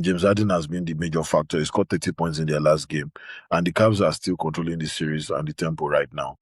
James Harden has been the major factor. He scored 30 points in their last game, and the Cavs are still controlling the series and the tempo right now.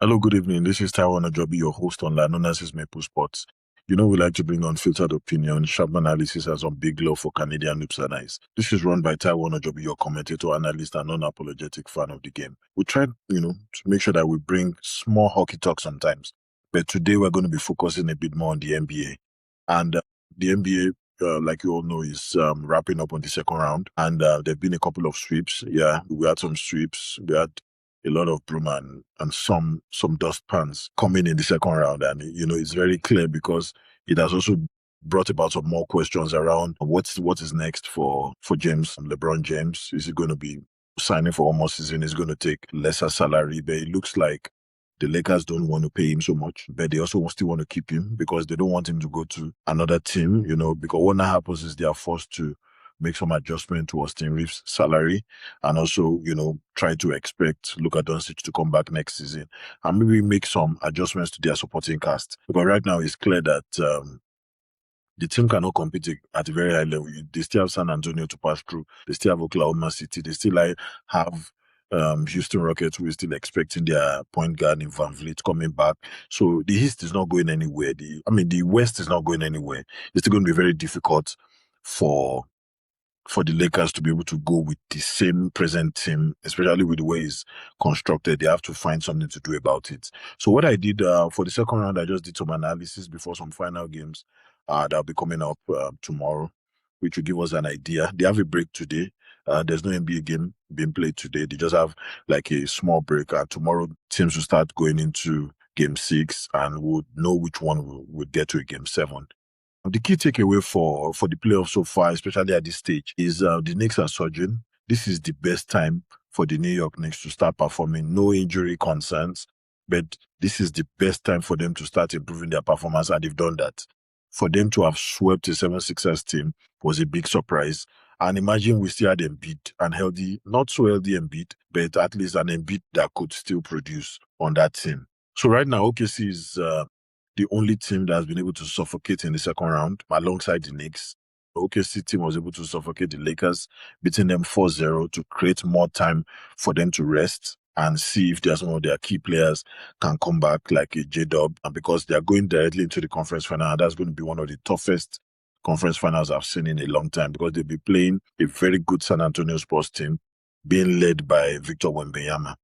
Hello, good evening. This is Taiwan Ajobi, your host on known as Maple Sports. You know, we like to bring unfiltered opinion, sharp analysis, and some big love for Canadian noobs and eyes. This is run by Taiwan Ajobi, your commentator, analyst, and non-apologetic fan of the game. We try, to make sure that we bring small hockey talk sometimes. But today we're going to be focusing a bit more on the NBA. And the NBA, like you all know, is wrapping up on the second round. And there have been a couple of sweeps. Yeah, we had some sweeps. We had a lot of broom and some dustpans coming in the second round. And, it's very clear because it has also brought about some more questions around what is next for James, LeBron James. Is he going to be signing for one more season? Is going to take lesser salary? But it looks like the Lakers don't want to pay him so much, but they also still want to keep him because they don't want him to go to another team, because what now happens is they are forced to make some adjustment to Austin Reeves' salary and also, try to expect Luka Doncic to come back next season and maybe make some adjustments to their supporting cast. Because right now it's clear that the team cannot compete at a very high level. They still have San Antonio to pass through. They still have Oklahoma City. They still have Houston Rockets, who is still expecting their point guard in Van Vliet coming back. So the East is not going anywhere. The West is not going anywhere. It's still going to be very difficult for the Lakers to be able to go with the same present team, especially with the way it's constructed. They have to find something to do about it. So what I did for the second round, I just did some analysis before some final games that'll be coming up tomorrow, which will give us an idea. They have a break today. There's no NBA game being played today. They just have like a small break. Tomorrow, teams will start going into Game 6 and we'll know which one will get to a Game 7. The key takeaway for the playoffs so far, especially at this stage, is the Knicks are surging. This is the best time for the New York Knicks to start performing. No injury concerns, but this is the best time for them to start improving their performance, and they've done that. For them to have swept a 76ers team was a big surprise. And imagine we still had Embiid, and healthy, not so healthy Embiid, but at least an Embiid that could still produce on that team. So right now, OKC is the only team that has been able to suffocate in the second round alongside the Knicks. The OKC team was able to suffocate the Lakers, beating them 4-0 to create more time for them to rest and see if some of their key players can come back like a J-Dub. And because they are going directly into the conference final, that's going to be one of the toughest conference finals I've seen in a long time because they'll be playing a very good San Antonio Spurs team being led by Victor Wembanyama.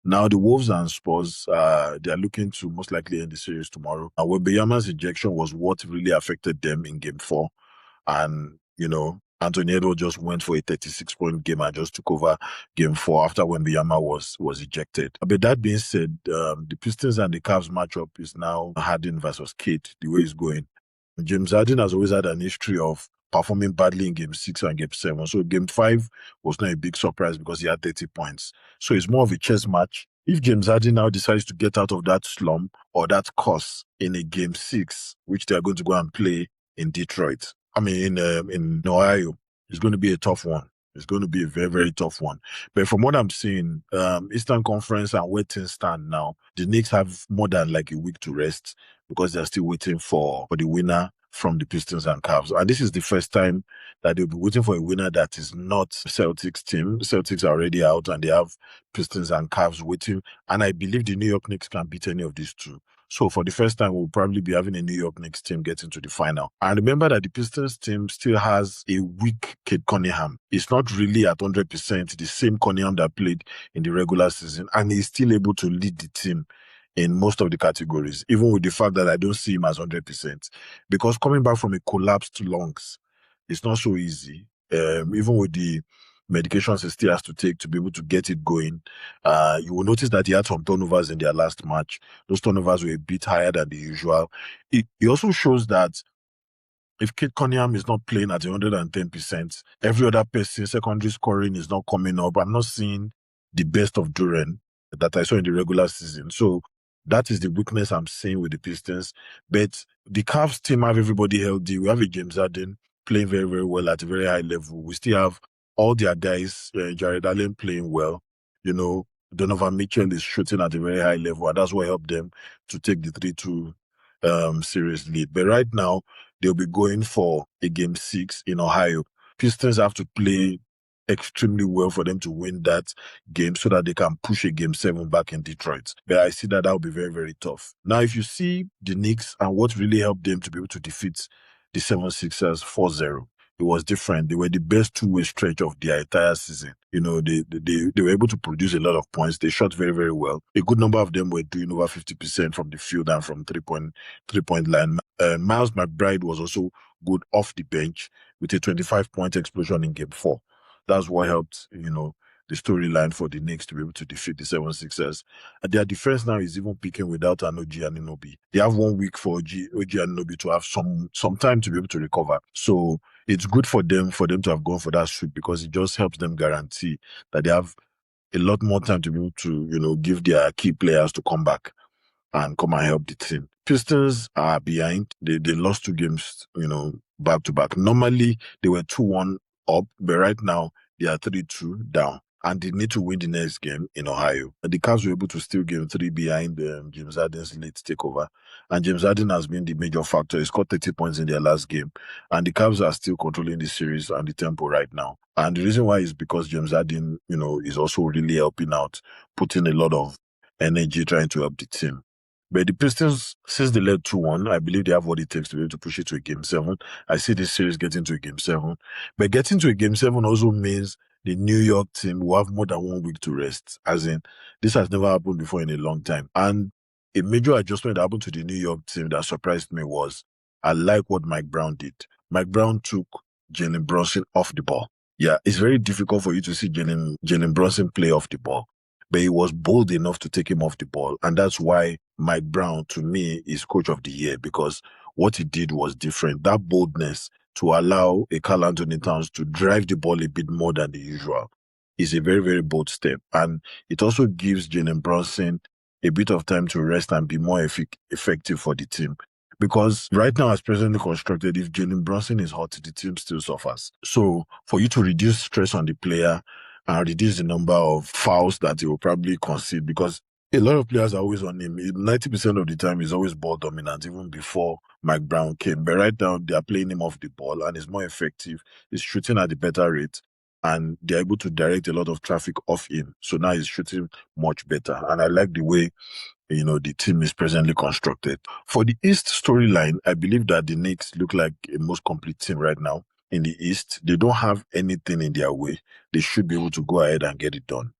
Now, the Wolves and Spurs, they are looking to most likely end the series tomorrow. Wembanyama's ejection was what really affected them in Game 4. And, Anthony Edwards just went for a 36-point game and just took over Game 4 after Wembanyama was ejected. But that being said, the Pistons and the Cavs matchup is now Harden versus Cade, the way it's going. James Harden has always had an history of performing badly in Game 6 and Game 7. So Game 5 was not a big surprise because he had 30 points. So it's more of a chess match. If James Harden now decides to get out of that slump or that curse in a Game 6, which they are going to go and play in Detroit, in Ohio, it's going to be a tough one. It's going to be a very, very tough one. But from what I'm seeing, Eastern Conference and where things stand now, the Knicks have more than like a week to rest because they're still waiting for the winner from the Pistons and Cavs. And this is the first time that they'll be waiting for a winner that is not Celtics team. The Celtics are already out and they have Pistons and Cavs waiting. And I believe the New York Knicks can beat any of these two. So for the first time, we'll probably be having a New York Knicks team get into the final. And remember that the Pistons team still has a weak Cade Cunningham. It's not really at 100% the same Cunningham that played in the regular season. And he's still able to lead the team in most of the categories, even with the fact that I don't see him as 100%. Because coming back from a collapsed lungs, it's not so easy. Even with the medications he still has to take to be able to get it going. You will notice that he had some turnovers in their last match. Those turnovers were a bit higher than the usual. It also shows that If Kate Cunningham is not playing at 110%, every other person, secondary scoring is not coming up. I'm not seeing the best of Duren that I saw in the regular season. So that is the weakness I'm seeing with the Pistons. But the Cavs team have everybody healthy. We have a James Harden playing very, very well at a very high level. We still have all their guys, Jared Allen playing well. Donovan Mitchell is shooting at a very high level, and that's what helped them to take the 3-2 series lead. But right now, they'll be going for a game 6 in Ohio. Pistons have to play extremely well for them to win that game so that they can push a game 7 back in Detroit. But I see that will be very, very tough. Now, if you see the Knicks and what really helped them to be able to defeat the 76ers 4-0, it was different. They were the best two-way stretch of their entire season. They were able to produce a lot of points. They shot very, very well. A good number of them were doing over 50% from the field and from three-point line. Miles McBride was also good off the bench with a 25-point explosion in game 4. That's what helped, the storyline for the Knicks to be able to defeat the 76ers. And their defense now is even picking without an OG Anunoby. They have 1 week for OG Anunoby to have some time to be able to recover. So it's good for them to have gone for that sweep because it just helps them guarantee that they have a lot more time to be able to, give their key players to come back and come and help the team. Pistons are behind. They lost 2 games, back to back. Normally, they were 2-1 up, but right now, they are 3-2 down. And they need to win the next game in Ohio. The Cavs were able to steal game 3 behind James Harden's late takeover. And James Harden has been the major factor. He scored 30 points in their last game. And the Cavs are still controlling the series and the tempo right now. And the reason why is because James Harden, is also really helping out, putting a lot of energy trying to help the team. But the Pistons, since they led 2-1, I believe they have what it takes to be able to push it to a game 7. I see this series getting to a game 7. But getting to a game 7 also means the New York team will have more than 1 week to rest. As in, this has never happened before in a long time. And a major adjustment that happened to the New York team that surprised me was, I like what Mike Brown did. Mike Brown took Jalen Brunson off the ball. Yeah, it's very difficult for you to see Jalen Brunson play off the ball. But he was bold enough to take him off the ball. And that's why Mike Brown, to me, is coach of the year, because what he did was different. That boldness to allow a Karl Anthony Towns to drive the ball a bit more than the usual is a very, very bold step. And it also gives Jalen Brunson a bit of time to rest and be more effective for the team. Because right now, as presently constructed, if Jalen Brunson is hot, the team still suffers. So for you to reduce stress on the player and reduce the number of fouls that he will probably concede, because a lot of players are always on him. 90% of the time, he's always ball dominant, even before Mike Brown came. But right now, they are playing him off the ball, and he's more effective. He's shooting at a better rate, and they're able to direct a lot of traffic off him. So now he's shooting much better. And I like the way the team is presently constructed. For the East storyline, I believe that the Knicks look like a most complete team right now. In the East, they don't have anything in their way. They should be able to go ahead and get it done.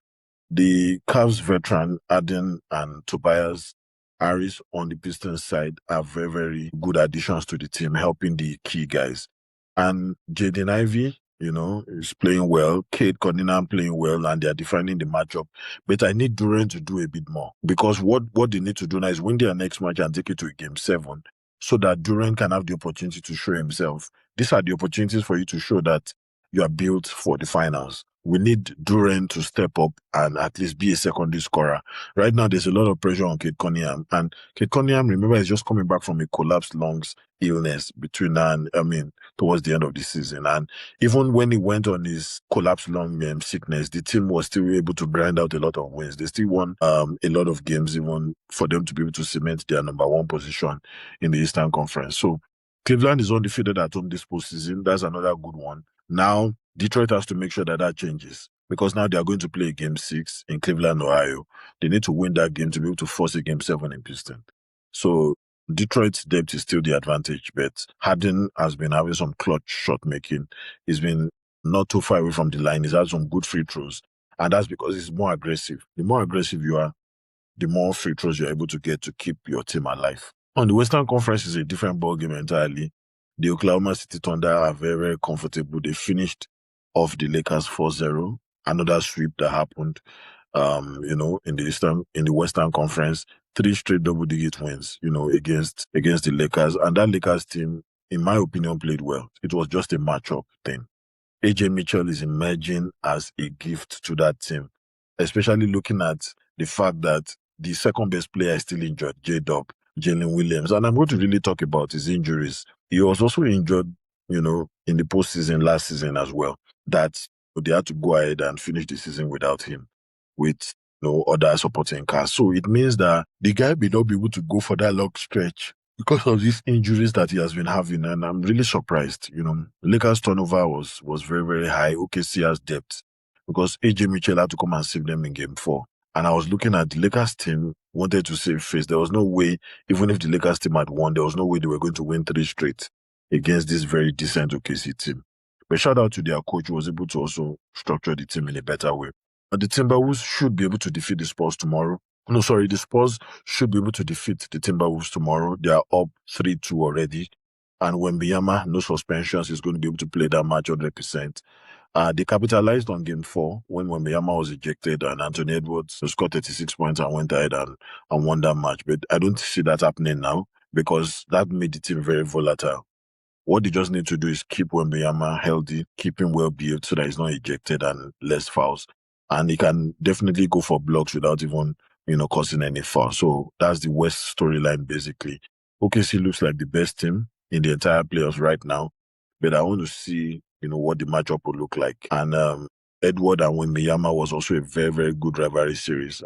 The Cavs veteran, Arden and Tobias Harris on the Pistons side are very, very good additions to the team, helping the key guys. And Jaden Ivey, is playing well. Kate Cunningham playing well, and they are defining the matchup. But I need Durant to do a bit more, because what they need to do now is win their next match and take it to a game 7 so that Durant can have the opportunity to show himself. These are the opportunities for you to show that you are built for the finals. We need Durant to step up and at least be a secondary scorer. Right now, there's a lot of pressure on Kate Cunningham. And Kate Cunningham, remember, is just coming back from a collapsed lungs illness towards the end of the season. And even when he went on his collapsed lung sickness, the team was still able to grind out a lot of wins. They still won a lot of games, even for them to be able to cement their number 1 position in the Eastern Conference. So Cleveland is undefeated at home this postseason. That's another good one. Now, Detroit has to make sure that changes, because now they are going to play game 6 in Cleveland, Ohio. They need to win that game to be able to force a game 7 in Houston. So Detroit's depth is still the advantage, but Harden has been having some clutch shot making. He's been not too far away from the line. He's had some good free throws, and that's because he's more aggressive. The more aggressive you are, the more free throws you're able to get to keep your team alive. On the Western Conference, is a different ballgame entirely. The Oklahoma City Thunder are very, very comfortable. They finished off the Lakers 4-0. Another sweep that happened, in the Western Conference. 3 straight double-digit wins, against the Lakers. And that Lakers team in my opinion, played well. It was just a matchup thing. AJ Mitchell is emerging as a gift to that team, especially looking at the fact that the second best player is still injured, J-Dub, Jalen Williams. And I'm going to really talk about his injuries. He was also injured, in the postseason last season as well, that they had to go ahead and finish the season without him, with no other supporting cast. So it means that the guy may not be able to go for that long stretch because of these injuries that he has been having, and I'm really surprised. Lakers turnover was very, very high. OKC has depth because AJ Mitchell had to come and save them in game 4. And I was looking at the Lakers team, wanted to save face. There was no way, even if the Lakers team had won, there was no way they were going to win 3 straight against this very decent OKC team. But shout out to their coach who was able to also structure the team in a better way. But the Timberwolves should be able to defeat the Spurs tomorrow. No, sorry, the Spurs should be able to defeat the Timberwolves tomorrow. They are up 3-2 already. And Wembanyama, no suspensions, is going to be able to play that match 100%. They capitalized on game 4 when Wembanyama was ejected and Anthony Edwards scored 36 points and went ahead and won that match. But I don't see that happening now because that made the team very volatile. What they just need to do is keep Wembanyama healthy, keep him well built so that he's not ejected and less fouls. And he can definitely go for blocks without even, causing any foul. So that's the West storyline basically. OKC looks like the best team in the entire playoffs right now. But I want to see, what the matchup will look like. And Edward and Wembanyama was also a very, very good rivalry series.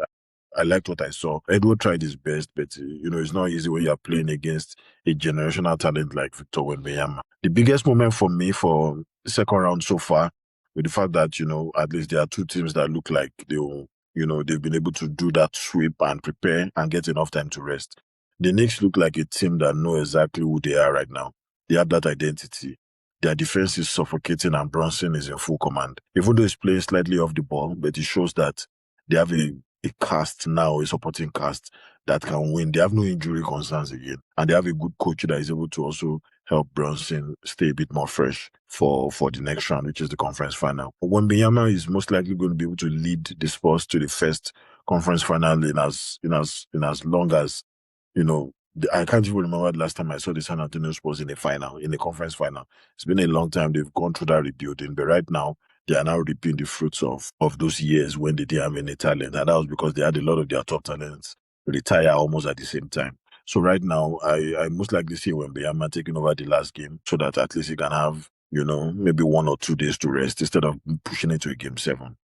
I liked what I saw. Edward tried his best, but it's not easy when you're playing against a generational talent like Victor Wembanyama. The biggest moment for me for the second round so far, with the fact that at least there are 2 teams that look like they've been able to do that sweep and prepare and get enough time to rest. The Knicks look like a team that know exactly who they are right now. They have that identity. Their defense is suffocating and Brunson is in full command. Even though he's playing slightly off the ball, but it shows that they have a cast now, a supporting cast that can win. They have no injury concerns again. And they have a good coach that is able to also help Brunson stay a bit more fresh for the next round, which is the conference final. Wembanyama is most likely going to be able to lead the Spurs to the first conference final in as long as, I can't even remember the last time I saw the San Antonio Spurs in the conference final. It's been a long time. They've gone through that rebuilding, but right now, they are now reaping the fruits of those years when they didn't have any talent. And that was because they had a lot of their top talents retire almost at the same time. So right now, I most likely see Wembanyama taking over the last game so that at least he can have, maybe 1 or 2 days to rest instead of pushing it to a game 7.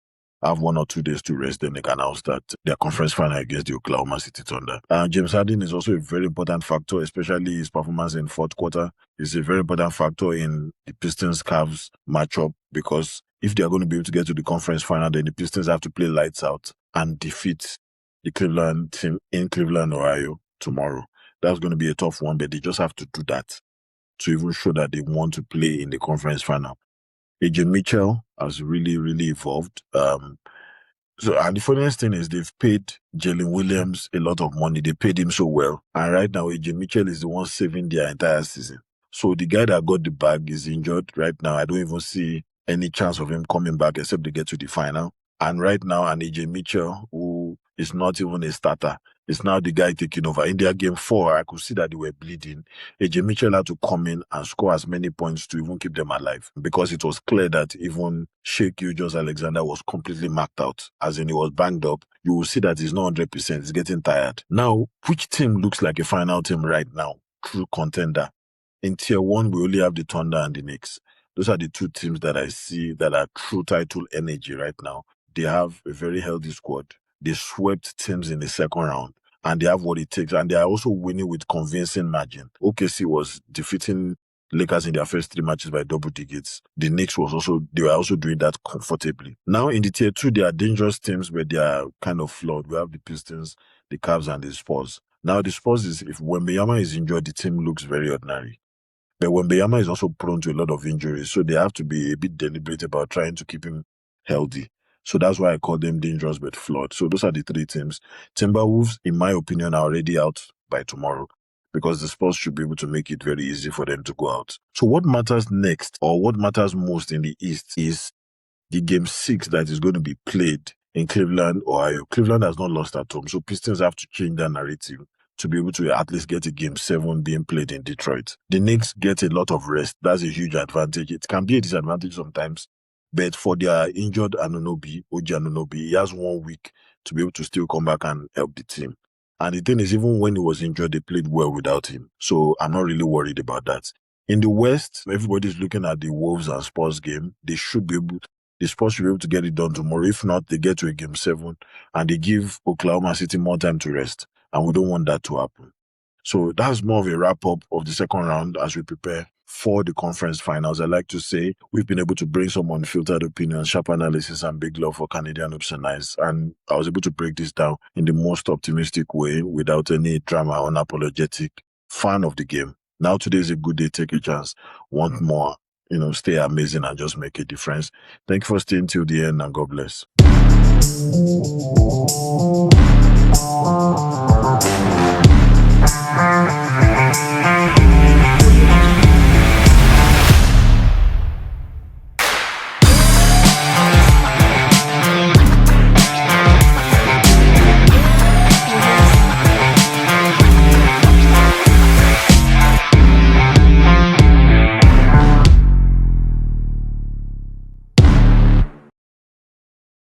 Have 1 or 2 days to rest, then they can now start their conference final against the Oklahoma City Thunder. James Harden is also a very important factor, especially his performance in fourth quarter. Is a very important factor in the Pistons-Cavs matchup because if they are going to be able to get to the conference final, then the Pistons have to play lights out and defeat the Cleveland team in Cleveland, Ohio tomorrow. That's going to be a tough one, but they just have to do that to even show that they want to play in the conference final. AJ Mitchell has really, really evolved. And the funniest thing is they've paid Jalen Williams a lot of money. They paid him so well. And right now, AJ Mitchell is the one saving their entire season. So the guy that got the bag is injured right now. I don't even see any chance of him coming back except they get to the final. And right now, an AJ Mitchell, who is not even a starter, is now the guy taking over. In their game 4, I could see that they were bleeding. AJ Mitchell had to come in and score as many points to even keep them alive because it was clear that even Shea Gilgeous-Alexander was completely marked out, as in he was banged up. You will see that he's not 100%, he's getting tired. Now, which team looks like a final team right now? True contender. In tier 1, we only have the Thunder and the Knicks. Those are the 2 teams that I see that are true title energy right now. They have a very healthy squad. They swept teams in the second round and they have what it takes. And they are also winning with convincing margin. OKC was defeating Lakers in their first 3 matches by double digits. The Knicks they were also doing that comfortably. Now in the tier 2, they are dangerous teams, but they are kind of flawed. We have the Pistons, the Cavs, and the Spurs. Now the Spurs if Wembanyama is injured, the team looks very ordinary. But Wembanyama is also prone to a lot of injuries, so they have to be a bit deliberate about trying to keep him healthy. So that's why I call them dangerous but flawed. So those are the 3 teams. Timberwolves, in my opinion, are already out by tomorrow because the Spurs should be able to make it very easy for them to go out. So what matters next, or what matters most in the East, is the game 6 that is going to be played in Cleveland, Ohio. Cleveland has not lost at home, so Pistons have to change their narrative to be able to at least get a game 7 being played in Detroit. The Knicks get a lot of rest. That's a huge advantage. It can be a disadvantage sometimes, but for their injured OG Anunoby, he has 1 week to be able to still come back and help the team. And the thing is, even when he was injured, they played well without him. So I'm not really worried about that. In the West, everybody's looking at the Wolves and Spurs game. The Spurs should be able to get it done tomorrow. If not, they get to a game 7 and they give Oklahoma City more time to rest. And we don't want that to happen. So that's more of a wrap up of the second round as we prepare for the conference finals. I like to say we've been able to bring some unfiltered opinions, sharp analysis, and big love for Canadian hoops and ice. And I was able to break this down in the most optimistic way without any drama, unapologetic, fan of the game. Now today is a good day. Take a chance. Want more, stay amazing and just make a difference. Thank you for staying till the end and God bless.